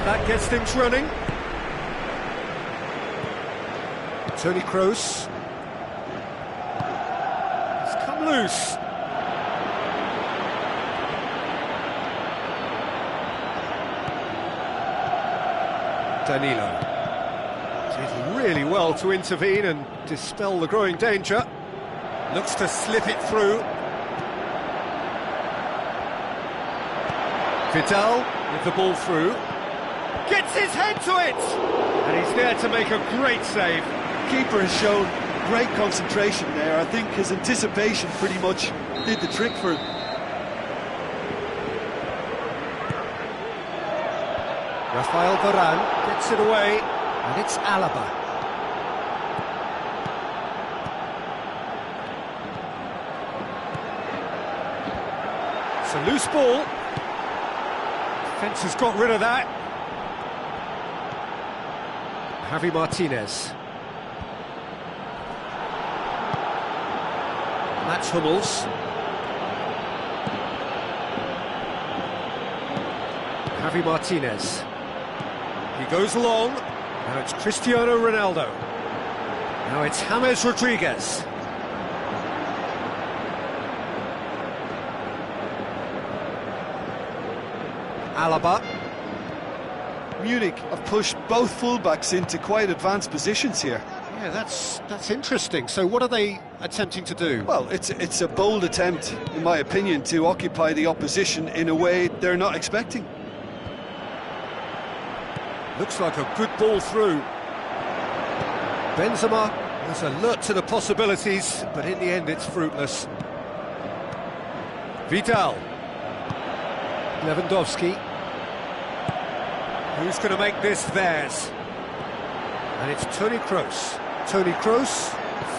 That gets things running. Toni Kroos. It's come loose. Danilo. Did really well to intervene and dispel the growing danger. Looks to slip it through. Vidal with the ball through. Gets his head to it! And he's there to make a great save. Keeper has shown great concentration there. I think his anticipation pretty much did the trick for him. Rafael Varane gets it away, and it's Alaba. It's a loose ball. Defence has got rid of that. Javi Martinez. Mats Hummels. Javi Martinez. He goes long. Now it's Cristiano Ronaldo. Now it's James Rodriguez. Alaba. Munich have pushed both fullbacks into quite advanced positions here. Yeah, that's interesting. So what are they attempting to do? Well, it's a bold attempt, in my opinion, to occupy the opposition in a way they're not expecting. Looks like a good ball through. Benzema was alert to the possibilities, but in the end it's fruitless. Vidal. Lewandowski. Who's going to make this theirs? And it's Toni Kroos. Toni Kroos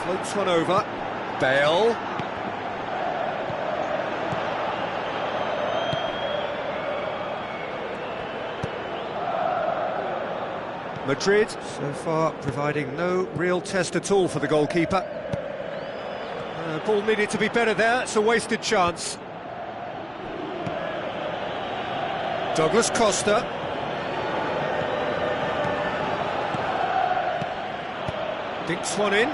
floats one over. Bale. Madrid, so far, providing no real test at all for the goalkeeper. Ball needed to be better there, it's a wasted chance. Douglas Costa. Dinks one in.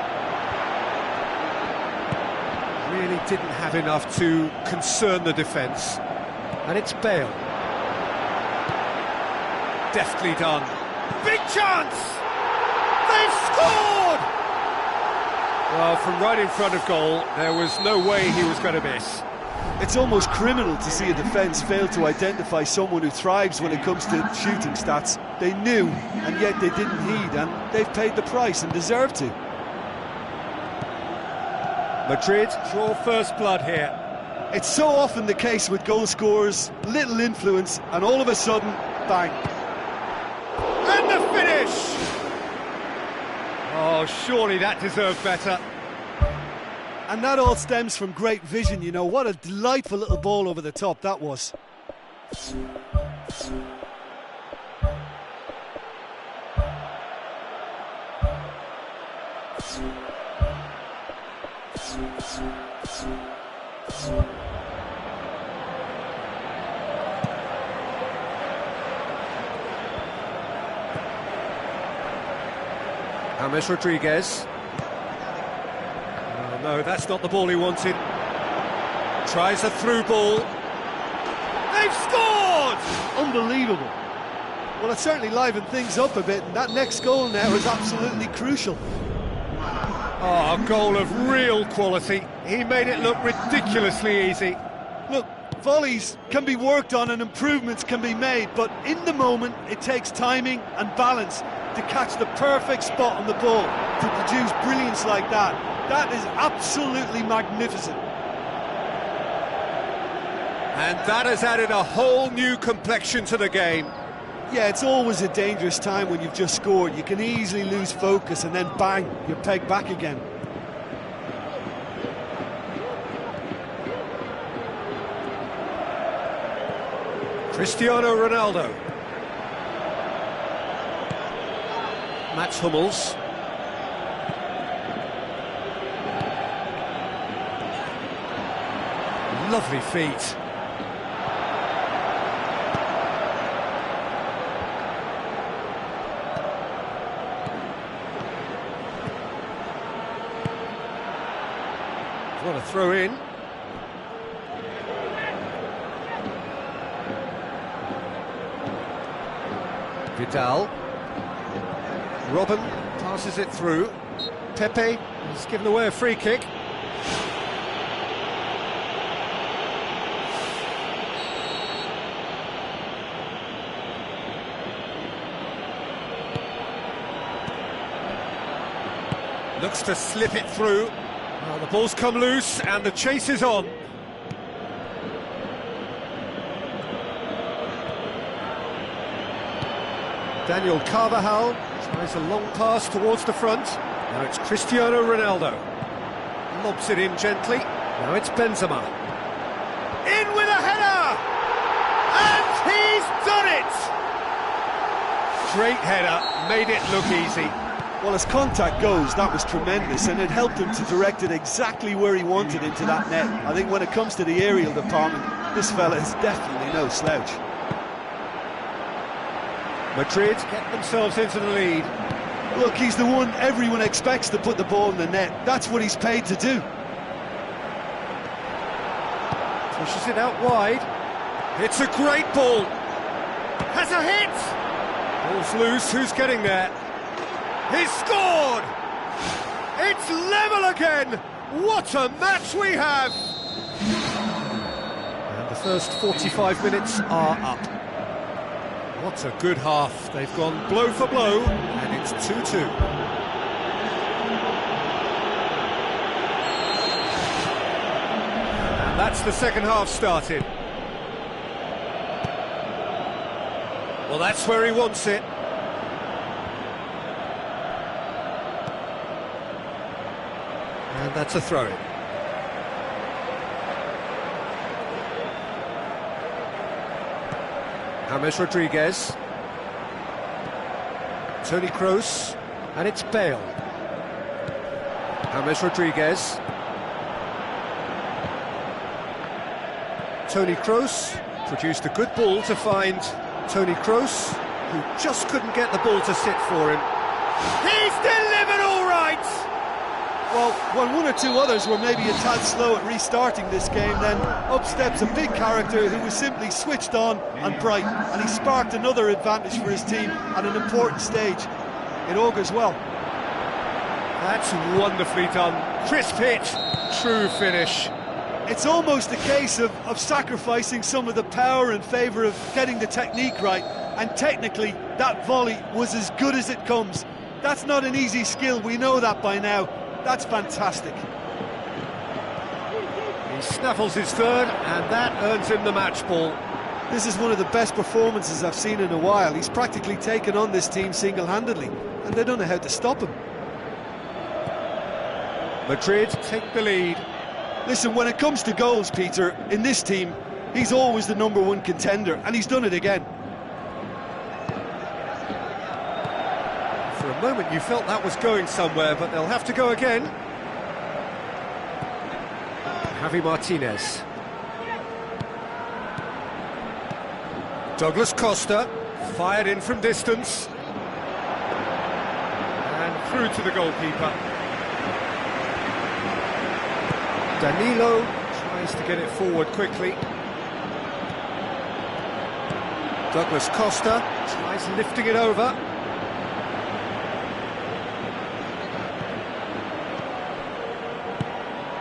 Really didn't have enough to concern the defence. And it's Bale. Deftly done. Big chance! They've scored! Well, from right in front of goal, there was no way he was going to miss. It's almost criminal to see a defence fail to identify someone who thrives when it comes to shooting stats. They knew, and yet they didn't heed, and they've paid the price and deserve to. Madrid draw first blood here. It's so often the case with goal scorers, little influence, and all of a sudden, bang. And the finish! Oh, surely that deserved better. And that all stems from great vision, you know. What a delightful little ball over the top that was. James Rodriguez. Oh, no, that's not the ball he wanted. Tries a through ball. They've scored! Unbelievable. Well, it certainly livened things up a bit, and that next goal now is absolutely crucial. Oh, a goal of real quality. He made it look ridiculously easy. Look, volleys can be worked on and improvements can be made, but in the moment it takes timing and balance to catch the perfect spot on the ball to produce brilliance like that. That is absolutely magnificent. And that has added a whole new complexion to the game. Yeah, it's always a dangerous time when you've just scored. You can easily lose focus and then bang, you're pegged back again. Cristiano Ronaldo. Mats Hummels. Lovely feet. Got a throw in. Vidal. Robin passes it through. Pepe has given away a free kick. Looks to slip it through. Well, the ball's come loose and the chase is on. Daniel Carvajal tries a long pass towards the front. Now it's Cristiano Ronaldo. Lobs it in gently. Now it's Benzema. In with a header! And he's done it! Great header, made it look easy. Well, as contact goes, that was tremendous, and it helped him to direct it exactly where he wanted into that net. I think when it comes to the aerial department, this fella is definitely no slouch. Madrid get themselves into the lead. Look, he's the one everyone expects to put the ball in the net. That's what he's paid to do. Pushes it out wide. It's a great ball. Has a hit. Ball's loose. Who's getting there? He's scored. It's level again. What a match we have. And the first 45 minutes are up. What a good half. They've gone blow for blow, and it's 2-2. And that's the second half started. Well, that's where he wants it. And that's a throw-in. James Rodriguez. Toni Kroos. And it's Bale. James Rodriguez. Toni Kroos produced a good ball to find Toni Kroos, who just couldn't get the ball to sit for him. He's delivered all right! Well, when one or two others were maybe a tad slow at restarting this game, then up steps a big character who was simply switched on and bright, and he sparked another advantage for his team at an important stage. It augurs well. That's wonderfully done. Crisp hit, true finish. It's almost a case of sacrificing some of the power in favour of getting the technique right, and technically that volley was as good as it comes. That's not an easy skill, we know that by now. That's fantastic. He snaffles his third, and that earns him the match ball. This is one of the best performances I've seen in a while. He's practically taken on this team single-handedly, and they don't know how to stop him. Madrid take the lead. Listen, when it comes to goals, Peter, in this team, he's always the #1 contender, and he's done it again. For a moment you felt that was going somewhere, but they'll have to go again. Javi Martinez. Douglas Costa, fired in from distance. And through to the goalkeeper. Danilo tries to get it forward quickly. Douglas Costa tries lifting it over.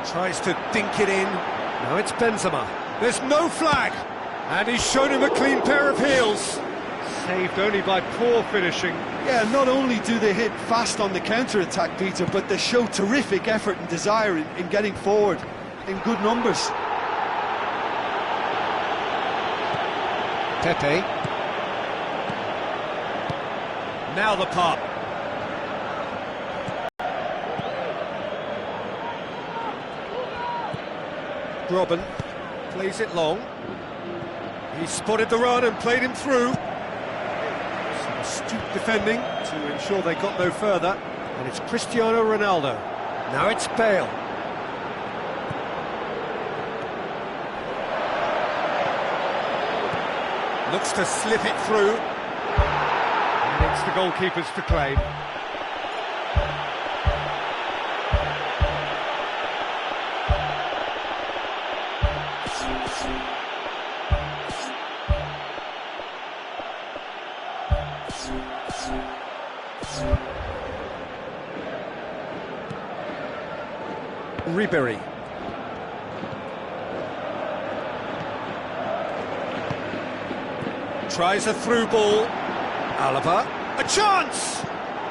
Tries to dink it in. Now it's Benzema. There's no flag! And he's shown him a clean pair of heels. Saved only by poor finishing. Yeah, not only do they hit fast on the counter-attack, Peter, but they show terrific effort and desire in getting forward in good numbers. Pepe. Now the pop. Robin plays it long. He spotted the run and played him through. Some astute defending to ensure they got no further. And it's Cristiano Ronaldo. Now it's Bale. Looks to slip it through. And it's the goalkeepers to claim. Ribery. Tries a through ball. Alaba. A chance!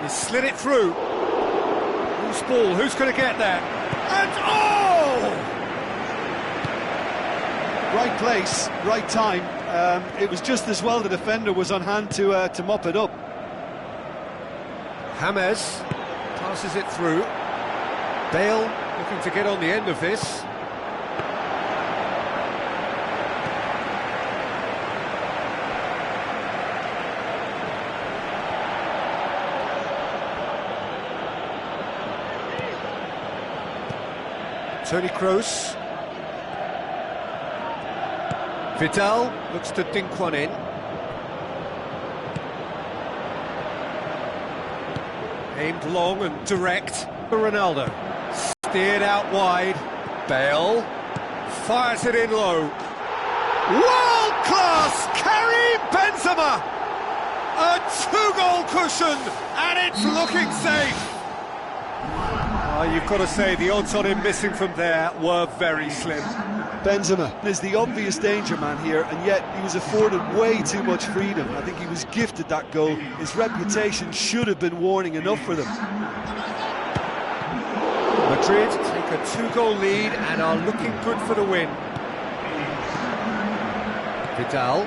He slid it through. Who's ball? Who's going to get there? And oh! Right place, right time. It was just as well the defender was on hand to mop it up. James passes it through. Bale looking to get on the end of this. Toni Kroos. Vidal looks to dink one in. Aimed long and direct. Ronaldo. Steered out wide. Bale fires it in low. World class Karim Benzema! A two-goal cushion, and it's looking safe. You've got to say the odds on him missing from there were very slim. Benzema is the obvious danger man here, and yet he was afforded way too much freedom. I think he was gifted that goal. His reputation should have been warning enough for them. Madrid take a two-goal lead and are looking good for the win. Vidal.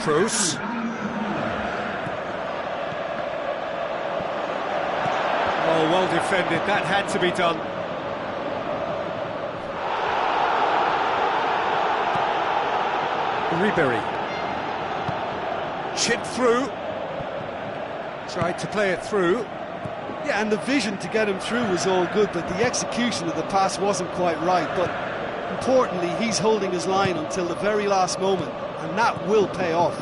Kroos. Oh, well defended, that had to be done. Ribery. Chipped through. Tried to play it through. Yeah, and the vision to get him through was all good, but the execution of the pass wasn't quite right. But importantly, he's holding his line until the very last moment, and that will pay off.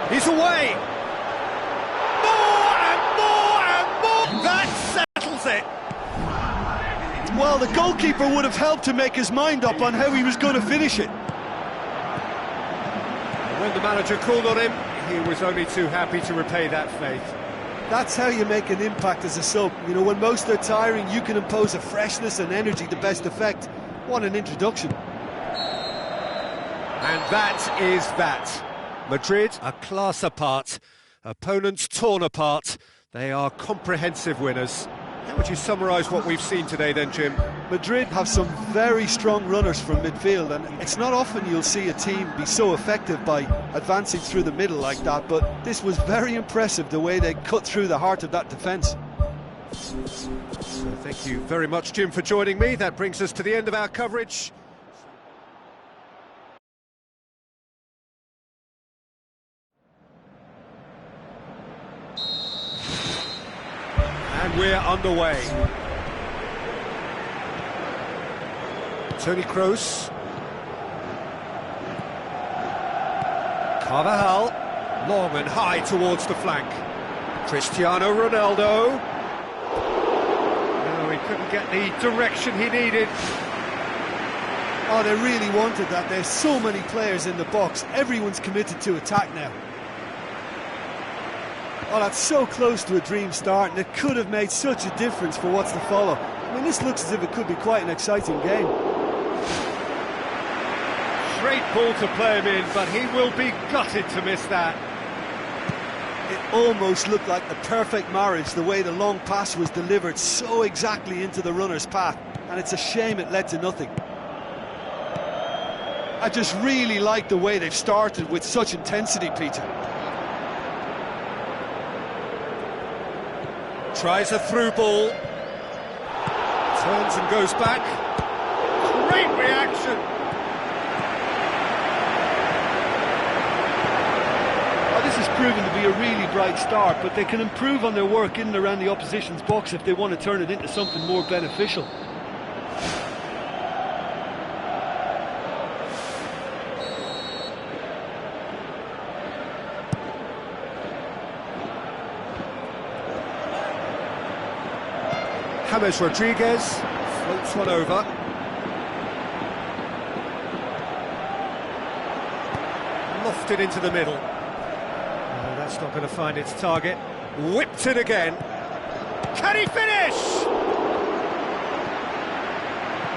He's away! More and more and more! That settles it! Well, the goalkeeper would have helped to make his mind up on how he was going to finish it. When the manager called on him, he was only too happy to repay that faith. That's how you make an impact as a sub. You know, when most are tiring, you can impose a freshness and energy to best effect. What an introduction. And that is that. Madrid a class apart, opponents torn apart. They are comprehensive winners. How would you summarise what we've seen today then, Jim? Madrid have some very strong runners from midfield, and it's not often you'll see a team be so effective by advancing through the middle like that, but this was very impressive, the way they cut through the heart of that defence. So thank you very much, Jim, for joining me. That brings us to the end of our coverage. And we're underway. Toni Kroos. Carvajal. Long and high towards the flank. Cristiano Ronaldo. No, he couldn't get the direction he needed. Oh, they really wanted that. There's so many players in the box. Everyone's committed to attack now. Oh, that's so close to a dream start, and it could have made such a difference for what's to follow. I mean, this looks as if it could be quite an exciting game. Great ball to play him in, but he will be gutted to miss that. It almost looked like the perfect marriage, the way the long pass was delivered so exactly into the runner's path, and it's a shame it led to nothing. I just really like the way they've started with such intensity, Peter. Tries a through ball. Turns and goes back. Great reaction. Well, this has proven to be a really bright start, but they can improve on their work in and around the opposition's box if they want to turn it into something more beneficial. James Rodriguez Floats one over. Lofted into the middle. No, that's not going to find its target. Whipped it again. Can he finish?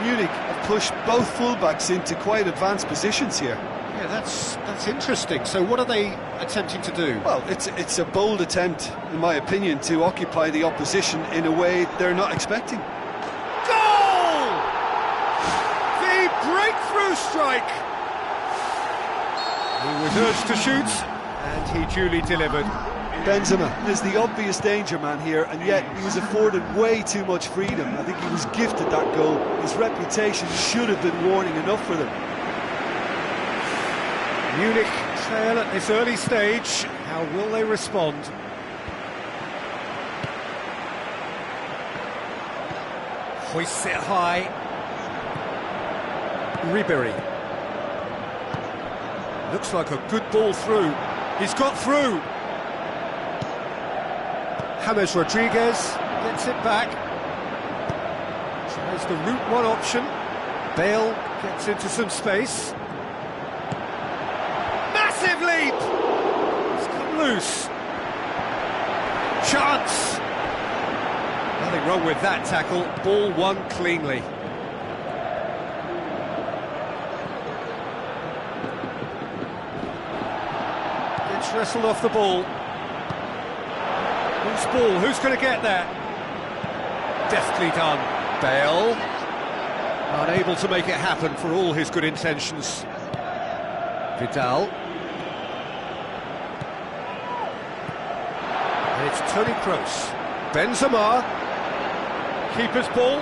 Munich have pushed both fullbacks into quite advanced positions here. Yeah, that's interesting. So what are they attempting to do? Well, it's a bold attempt, in my opinion, to occupy the opposition in a way they're not expecting. Goal! The breakthrough strike! He was urged to shoot, and he duly delivered. Benzema is the obvious danger man here, and yet he was afforded way too much freedom. I think he was gifted that goal. His reputation should have been warning enough for them. Munich trail at this early stage. How will they respond? Hoists it high. Ribery. Looks like a good ball through. He's got through. James Rodriguez gets it back. Tries the route one option. Bale gets into some space. Massive leap! It's come loose. Chance! Nothing wrong with that tackle. Ball won cleanly. Gets wrestled off the ball. Whose ball? Who's going to get there? Deftly done. Bale. Unable to make it happen for all his good intentions. Vidal. And it's Toni Kroos. Benzema. Keeper's ball.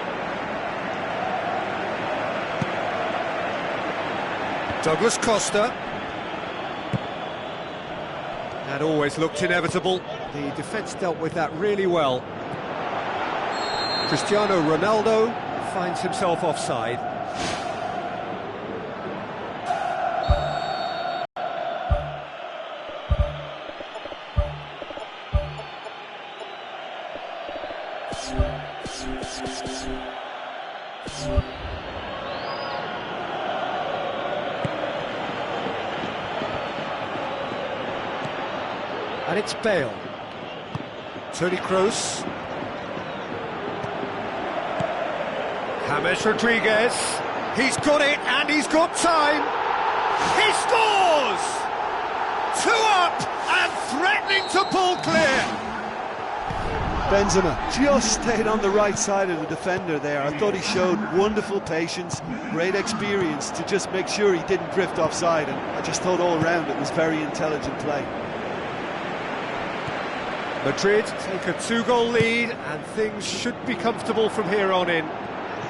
Douglas Costa. That always looked inevitable. The defence dealt with that really well. Cristiano Ronaldo finds himself offside. And it's Bale. Toni Kroos. James Rodriguez. He's got it and he's got time. He scores! 2 up and threatening to pull clear. Benzema just stayed on the right side of the defender there. I thought he showed wonderful patience, great experience to just make sure he didn't drift offside, and I just thought all round it was very intelligent play. Madrid take a 2-goal lead and things should be comfortable from here on in.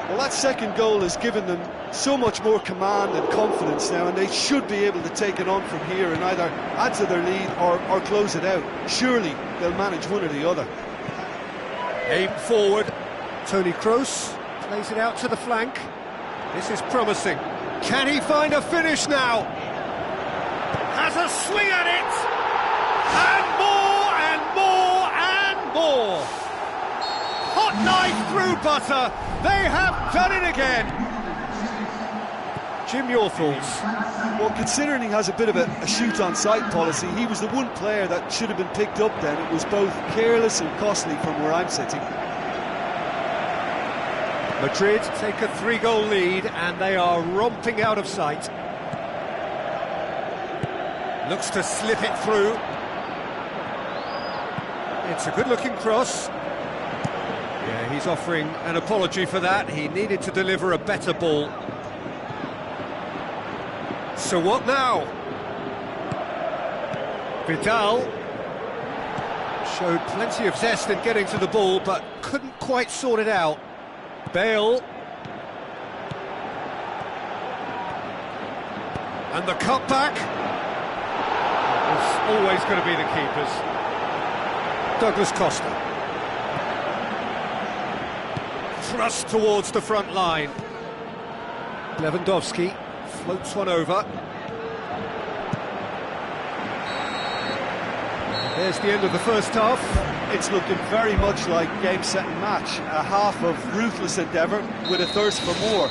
Well, that second goal has given them so much more command and confidence now, and they should be able to take it on from here and either add to their lead or close it out. Surely they'll manage one or the other. Aim forward. Toni Kroos plays it out to the flank. This is promising. Can he find a finish now? Has a swing at it! And more and more and more! Hot knife through butter! They have done it again! Jim, your thoughts? Well, considering he has a bit of a shoot-on-sight policy, he was the one player that should have been picked up then. It was both careless and costly from where I'm sitting. Madrid take a 3-goal lead and they are romping out of sight. Looks to slip it through. It's a good-looking cross. Yeah, he's offering an apology for that. He needed to deliver a better ball. So what now? Vidal showed plenty of zest in getting to the ball, but couldn't quite sort it out. Bale. And the cutback. It's always going to be the keepers. Douglas Costa. Thrust towards the front line. Lewandowski floats one over. There's the end of the first half. It's looking very much like game, set and match. A half of ruthless endeavour with a thirst for more.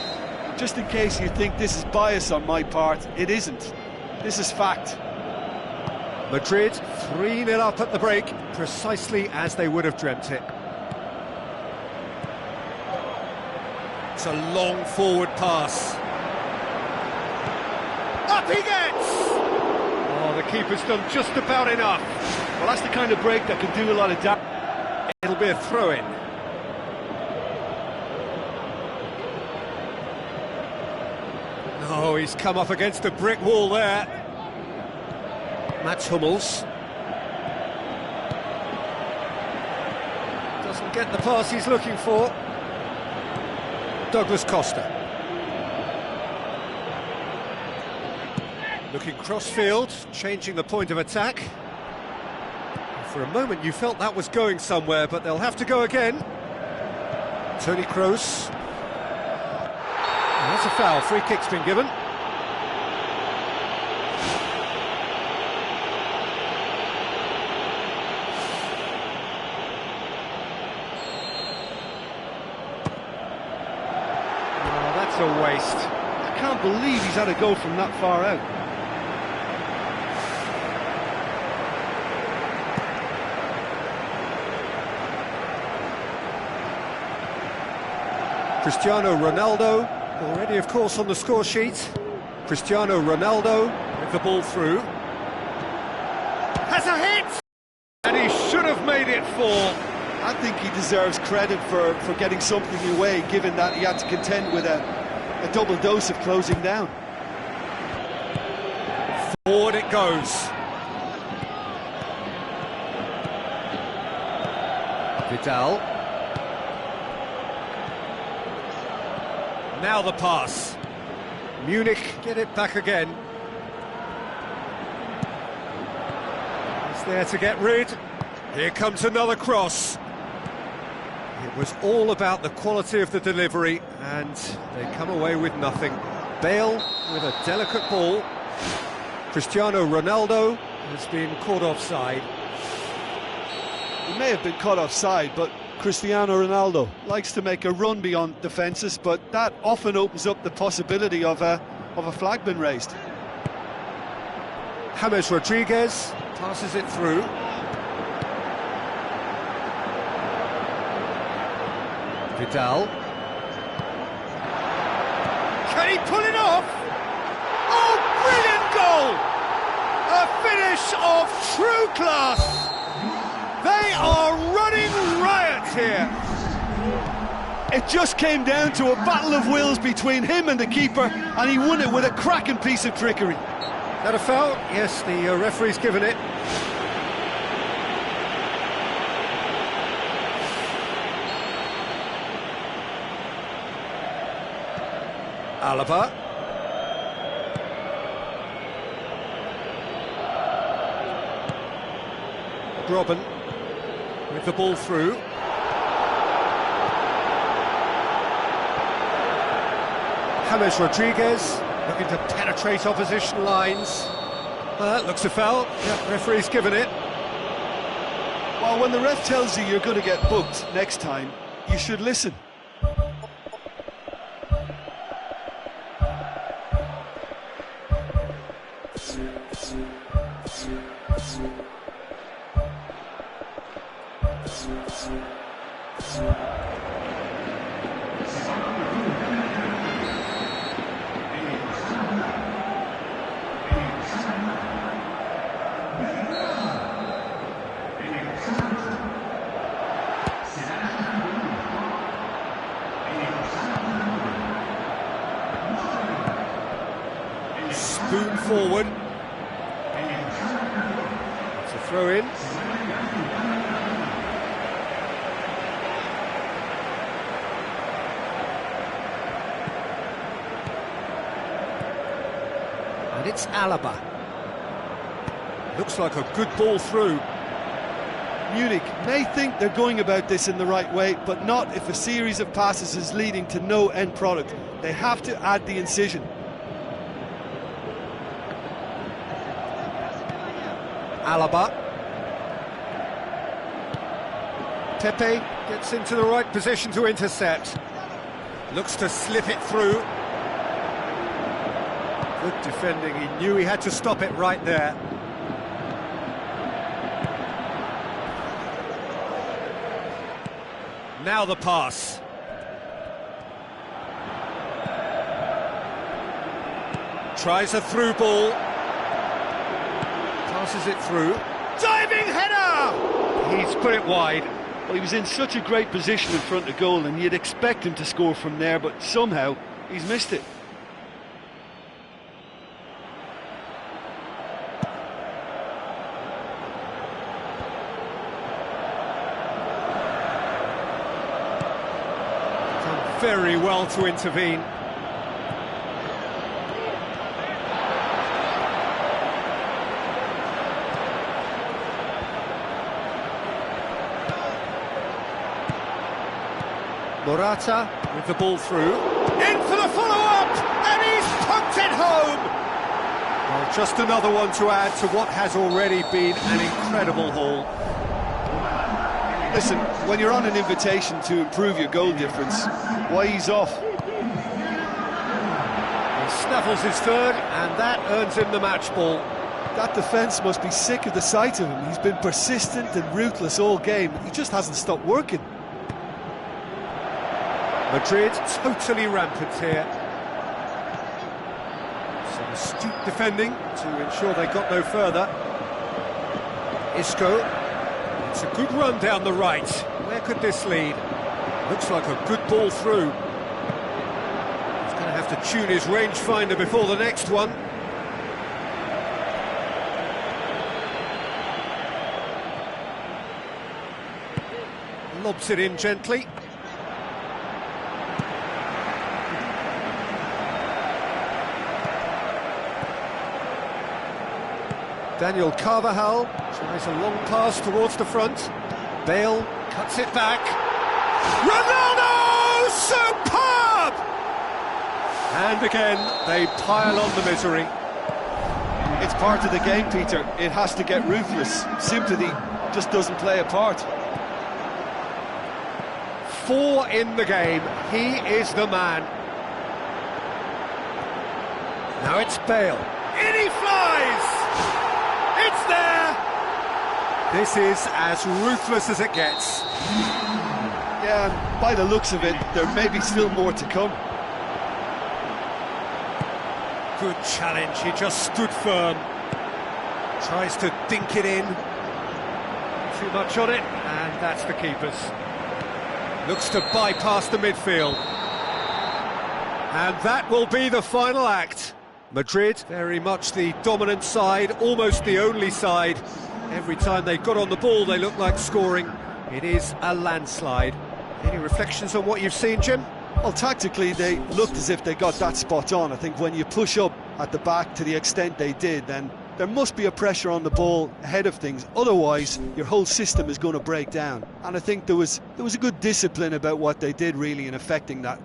Just in case you think this is bias on my part, it isn't. This is fact. Madrid 3-0 up at the break, precisely as they would have dreamt it. It's a long forward pass. Up he gets! Oh, the keeper's done just about enough. Well, that's the kind of break that can do a lot of damage. It'll be a throw-in. Oh, he's come up against a brick wall there. Mats Hummels. Doesn't get the pass he's looking for. Douglas Costa. Looking cross-field, changing the point of attack. For a moment you felt that was going somewhere, but they'll have to go again. Toni Kroos. That's a foul, free kick's been given. Oh, that's a waste. I can't believe he's had a go from that far out. Cristiano Ronaldo, already of course on the score sheet. Cristiano Ronaldo with the ball through. Has a hit! And he should have made it fall. I think he deserves credit for getting something away, given that he had to contend with a double dose of closing down. Forward it goes. Vidal. Now the pass. Munich get it back again. He's there to get rid. Here comes another cross. It was all about the quality of the delivery, and they come away with nothing. Bale with a delicate ball. Cristiano Ronaldo has been caught offside. He may have been caught offside, but Cristiano Ronaldo likes to make a run beyond defences, but that often opens up the possibility of a flag being raised. James Rodriguez passes it through. Vidal. Can he pull it off? Oh, brilliant goal! A finish of true class! They are running riot here. It just came down to a battle of wills between him and the keeper, and he won it with a cracking piece of trickery. That a foul? Yes, the referee's given it. Alaba. Robben with the ball through. James Rodriguez looking to penetrate opposition lines. Well, that looks a foul. Yeah, referee's given it. Well, when the ref tells you you're going to get booked next time, you should listen. Spoon forward. It's a throw in. And it's Alaba. Looks like a good ball through. Munich may think they're going about this in the right way, but not if a series of passes is leading to no end product. They have to add the incision. Alaba. Pepe gets into the right position to intercept. Looks to slip it through. Good defending, he knew he had to stop it right there. Now the pass. Tries a through ball. Passes it through. Diving header! He's put it wide. Well, he was in such a great position in front of goal, and you'd expect him to score from there, but somehow he's missed it. Done very well to intervene. Morata with the ball through. In for the follow-up! And he's poked it home! Well, just another one to add to what has already been an incredible haul. Listen, when you're on an invitation to improve your goal difference, why ease off? He snaffles his third, and that earns him the match ball. That defence must be sick of the sight of him. He's been persistent and ruthless all game. He just hasn't stopped working. Madrid totally rampant here. Some astute defending to ensure they got no further. Isco. It's a good run down the right. Where could this lead? Looks like a good ball through. He's going to have to tune his rangefinder before the next one. Lobs it in gently. Daniel Carvajal tries a long pass towards the front. Bale cuts it back. Ronaldo! Superb! And again, they pile on the misery. It's part of the game, Peter. It has to get ruthless. Sympathy just doesn't play a part. 4 in the game. He is the man. Now it's Bale. In he flies! It's there! This is as ruthless as it gets. Yeah, and by the looks of it, there may be still more to come. Good challenge, he just stood firm. Tries to dink it in. Too much on it, and that's the keeper's. Looks to bypass the midfield. And that will be the final act. Madrid, very much the dominant side, almost the only side. Every time they got on the ball, they looked like scoring. It is a landslide. Any reflections on what you've seen, Jim? Well, tactically, they looked as if they got that spot on. I think when you push up at the back to the extent they did, then there must be a pressure on the ball ahead of things. Otherwise, your whole system is going to break down. And I think there was a good discipline about what they did, really, in affecting that.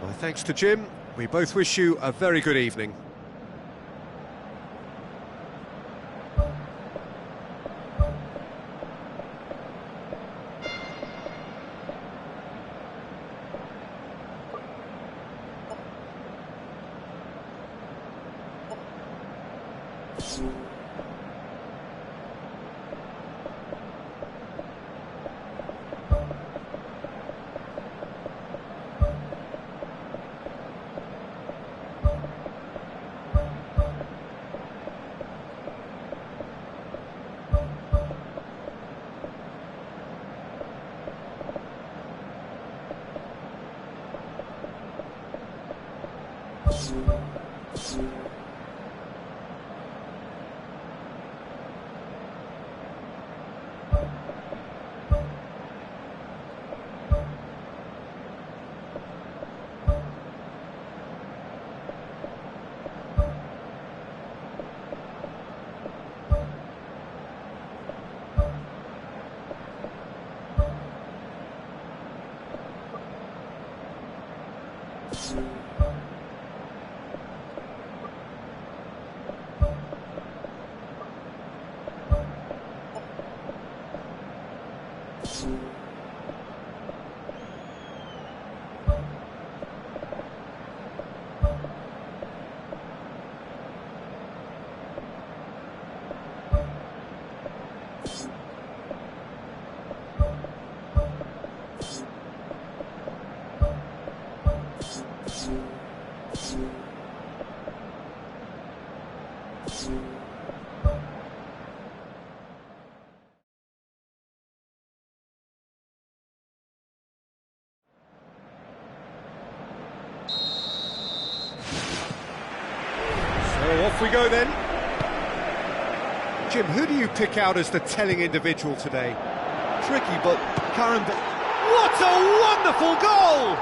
Well, thanks to Jim. We both wish you a very good evening. Off we go then. Jim, who do you pick out as the telling individual today? Tricky, but Kahn. What a wonderful goal!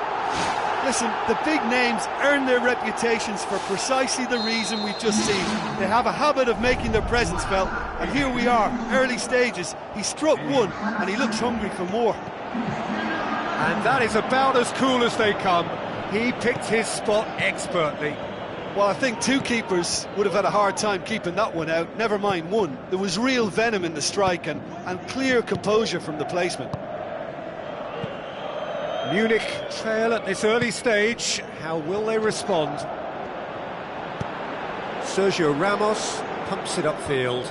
Listen, the big names earn their reputations for precisely the reason we've just seen. They have a habit of making their presence felt, and here we are, early stages. He struck one, and he looks hungry for more. And that is about as cool as they come. He picked his spot expertly. Well, I think two keepers would have had a hard time keeping that one out, never mind one. There was real venom in the strike and clear composure from the placement. Munich trail at this early stage. How will they respond? Sergio Ramos pumps it upfield.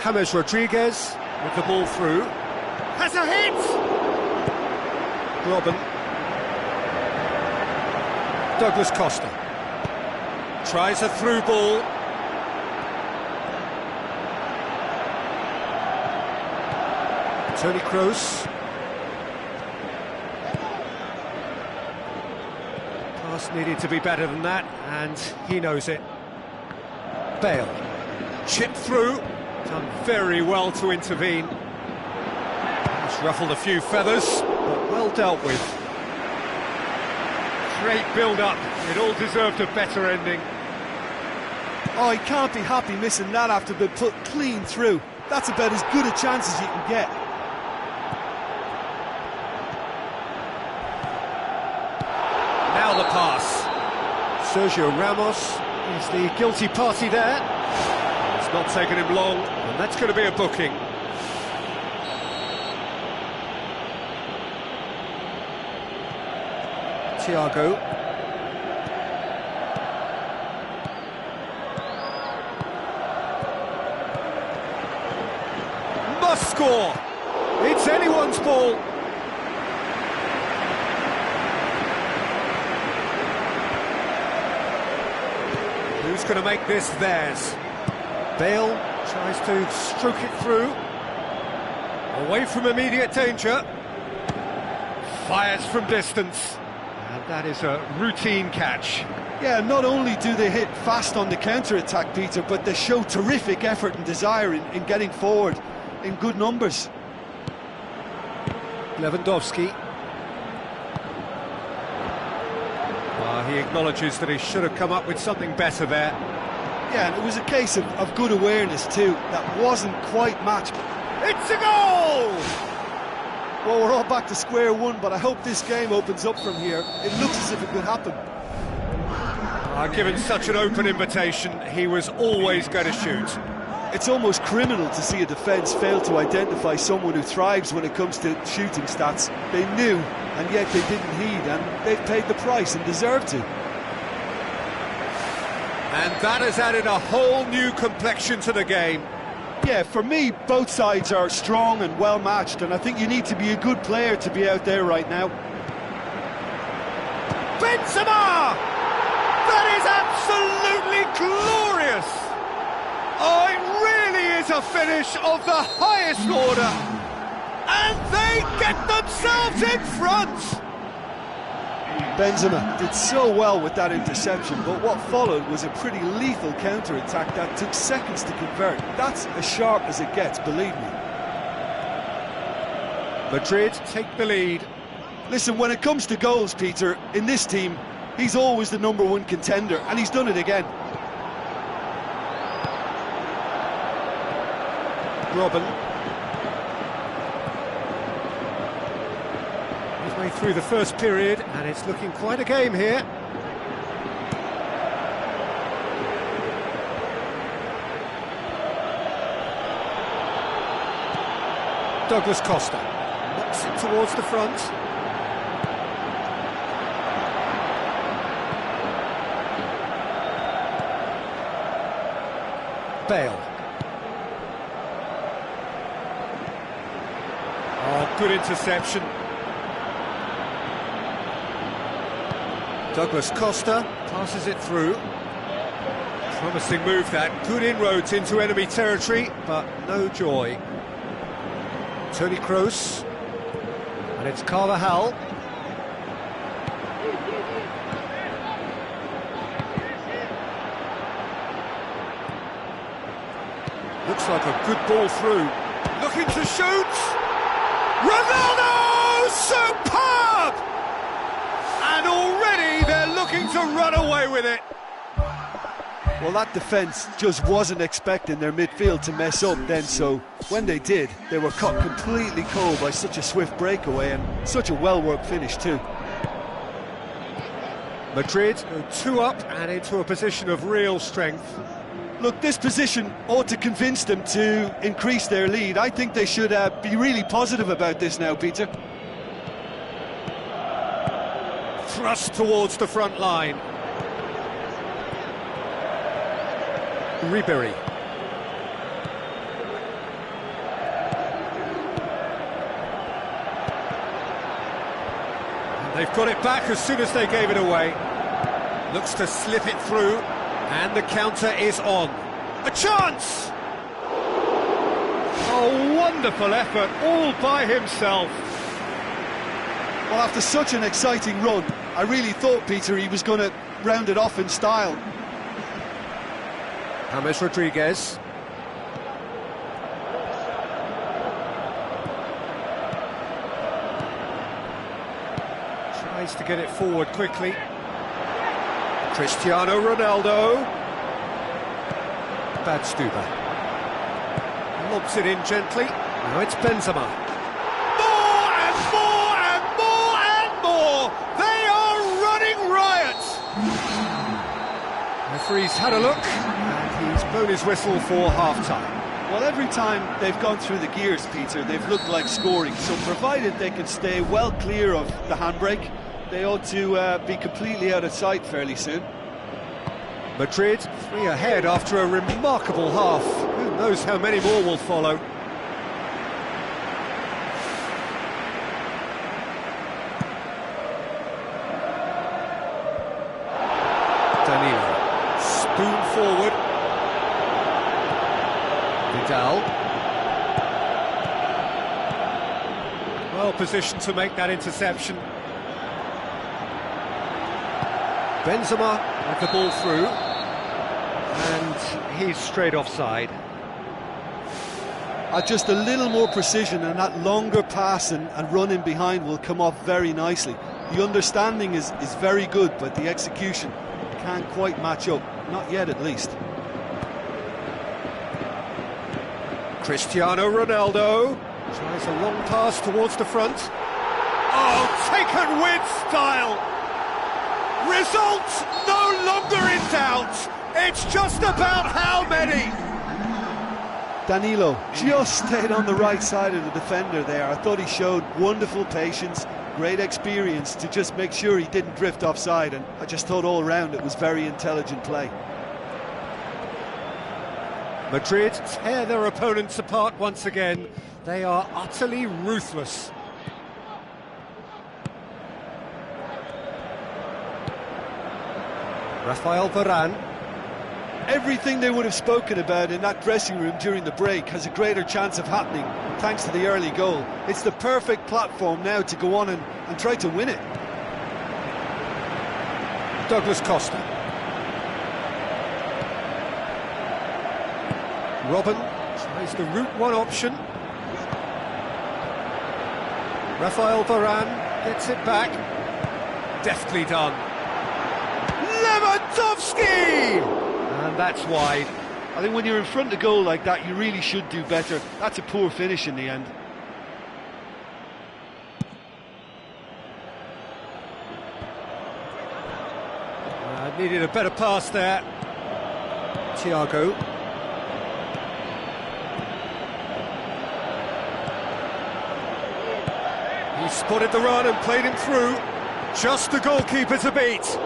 James Rodriguez with the ball through. Has a hit! Robin. Douglas Costa. Tries a through ball. Toni Kroos. Pass needed to be better than that, and he knows it. Bale. Chipped through. Done very well to intervene. He's ruffled a few feathers, but well dealt with. Great build-up. It all deserved a better ending. Oh, he can't be happy missing that after being put clean through. That's about as good a chance as you can get. Now the pass. Sergio Ramos is the guilty party there. It's not taken him long, and that's going to be a booking. Thiago. Must score. It's anyone's ball. Who's going to make this theirs? Bale tries to stroke it through. Away from immediate danger. Fires from distance. And that is a routine catch. Yeah, not only do they hit fast on the counter-attack, Peter, but they show terrific effort and desire in getting forward in good numbers. Lewandowski. He acknowledges that he should have come up with something better there. Yeah, and it was a case of good awareness too. That wasn't quite matched. It's a goal! Well, we're all back to square one, but I hope this game opens up from here. It looks as if it could happen. Given such an open invitation, he was always going to shoot. It's almost criminal to see a defence fail to identify someone who thrives when it comes to shooting stats. They knew, and yet they didn't heed, and they've paid the price and deserve to. And that has added a whole new complexion to the game. Yeah, for me, both sides are strong and well matched, and I think you need to be a good player to be out there right now. Benzema! That is absolutely glorious! Oh, it really is a finish of the highest order. And they get themselves in front! Benzema did so well with that interception, but what followed was a pretty lethal counter-attack that took seconds to convert. That's as sharp as it gets, believe me. Madrid take the lead. Listen, when it comes to goals, Peter, in this team, he's always the #1 contender, and he's done it again. Robin. He's way through the first period, and it's looking quite a game here. Douglas Costa knocks it towards the front. Bale. Oh, good interception. Douglas Costa passes it through. Promising move that. Good inroads into enemy territory, but no joy. Toni Kroos. And it's Carvajal. Looks like a good ball through. Looking to shoot! Ronaldo! Superb! And already they're looking to run away with it. Well, that defence just wasn't expecting their midfield to mess up then, so when they did, they were caught completely cold by such a swift breakaway and such a well-worked finish too. Madrid go 2 up and into a position of real strength. Look, this position ought to convince them to increase their lead. I think they should be really positive about this now, Peter. Thrust towards the front line. Ribery. And they've got it back as soon as they gave it away. Looks to slip it through, and the counter is on. A chance! A wonderful effort, all by himself. Well, after such an exciting run, I really thought, Peter, he was going to round it off in style. James Rodriguez. Tries to get it forward quickly. Cristiano Ronaldo. Bad Stuber. Lobs it in gently. Now it's Benzema. More and more and more and more! They are running riot! Referee's had a look, and he's blown his whistle for half-time. Well, every time they've gone through the gears, Peter, they've looked like scoring, so provided they can stay well clear of the handbrake, they ought to be completely out of sight fairly soon. Madrid 3 ahead after a remarkable half. Who knows how many more will follow. Danilo. Spoon forward. Vidal. Well positioned to make that interception. Benzema with the ball through, and he's straight offside. Just a little more precision, and that longer pass and run in behind will come off very nicely. The understanding is very good, but the execution can't quite match up, not yet at least. Cristiano Ronaldo tries a long pass towards the front. Oh, taken with style! Result no longer in doubt. It's just about how many. Danilo just stayed on the right side of the defender there. I thought he showed wonderful patience, great experience to just make sure he didn't drift offside, and I just thought all round it was very intelligent play. Madrid tear their opponents apart once again. They are utterly ruthless. Rafael Varane. Everything they would have spoken about in that dressing room during the break has a greater chance of happening thanks to the early goal. It's the perfect platform now to go on and try to win it. Douglas Costa. Robin tries the route one option. Rafael Varane gets it back. Deftly done. Lewandowski! And that's wide. I think when you're in front of goal like that, you really should do better. That's a poor finish in the end. Needed a better pass there. Thiago. He spotted the run and played him through. Just the goalkeeper to beat.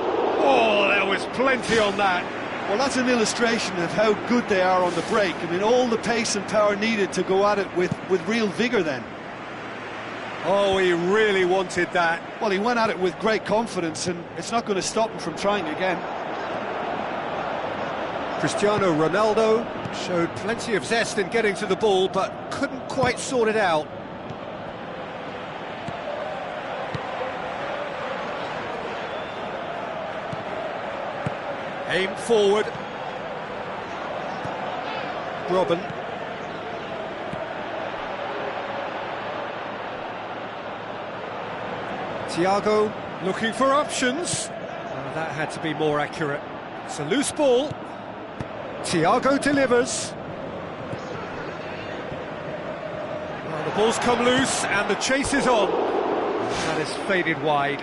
Oh, there was plenty on that. Well, that's an illustration of how good they are on the break. I mean, all the pace and power needed to go at it with real vigour then. Oh, he really wanted that. Well, he went at it with great confidence, and it's not going to stop him from trying again. Cristiano Ronaldo showed plenty of zest in getting to the ball, but couldn't quite sort it out. Aim forward. Robin. Thiago looking for options. That had to be more accurate. It's a loose ball. Thiago delivers. Well, the ball's come loose and the chase is on. That is faded wide.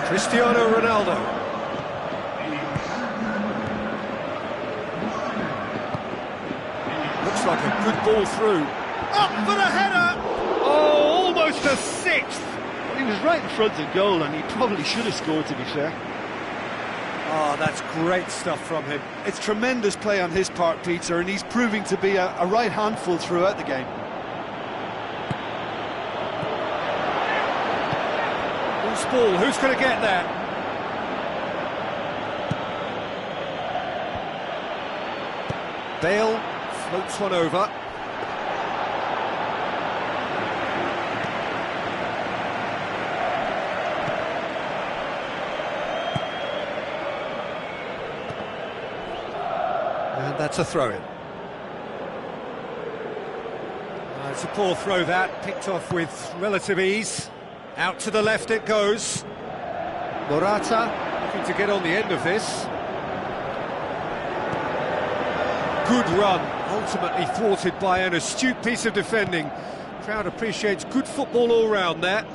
Cristiano Ronaldo. Looks like a good ball through. Up for the header! Oh, almost a sixth! Well, he was right in front of goal and he probably should have scored, to be fair. Oh, that's great stuff from him. It's tremendous play on his part, Peter, and he's proving to be a right handful throughout the game. Loose ball, who's going to get there? Bale floats one over. And that's a throw-in. It's a poor throw that, picked off with relative ease. Out to the left it goes. Morata looking to get on the end of this. Good run, ultimately thwarted by an astute piece of defending. Crowd appreciates good football all round there.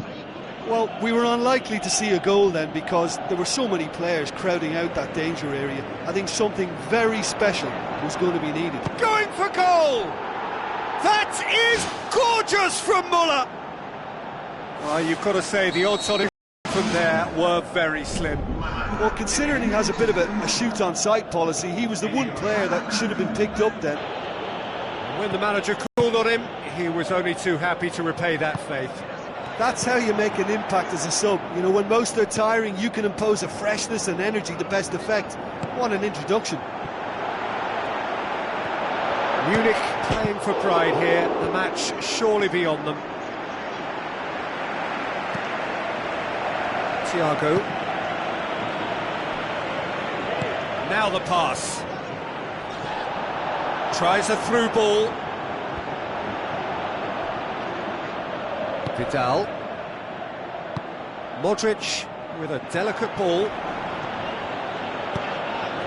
Well, we were unlikely to see a goal then because there were so many players crowding out that danger area. I think something very special was going to be needed. Going for goal! That is gorgeous from Muller! Well, you've got to say the odds on it from there were very slim. Well, considering he has a bit of a shoot-on-sight policy, he was the one player that should have been picked up then. When the manager called on him, he was only too happy to repay that faith. That's how you make an impact as a sub. You know, when most are tiring, you can impose a freshness and energy to best effect. What an introduction. Munich playing for pride here, the match surely beyond them. Thiago. Now the pass. Tries a through ball. Vidal. Modric with a delicate ball.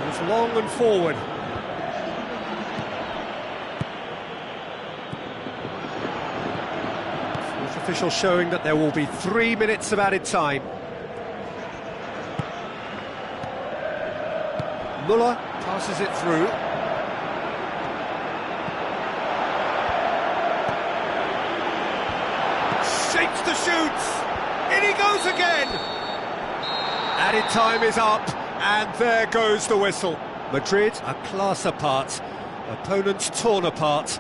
Goes long and forward. Fourth official showing that there will be 3 minutes of added time. Muller passes it through. Shapes the shoots. In he goes again. Added time is up, and there goes the whistle. Madrid a class apart. Opponents torn apart.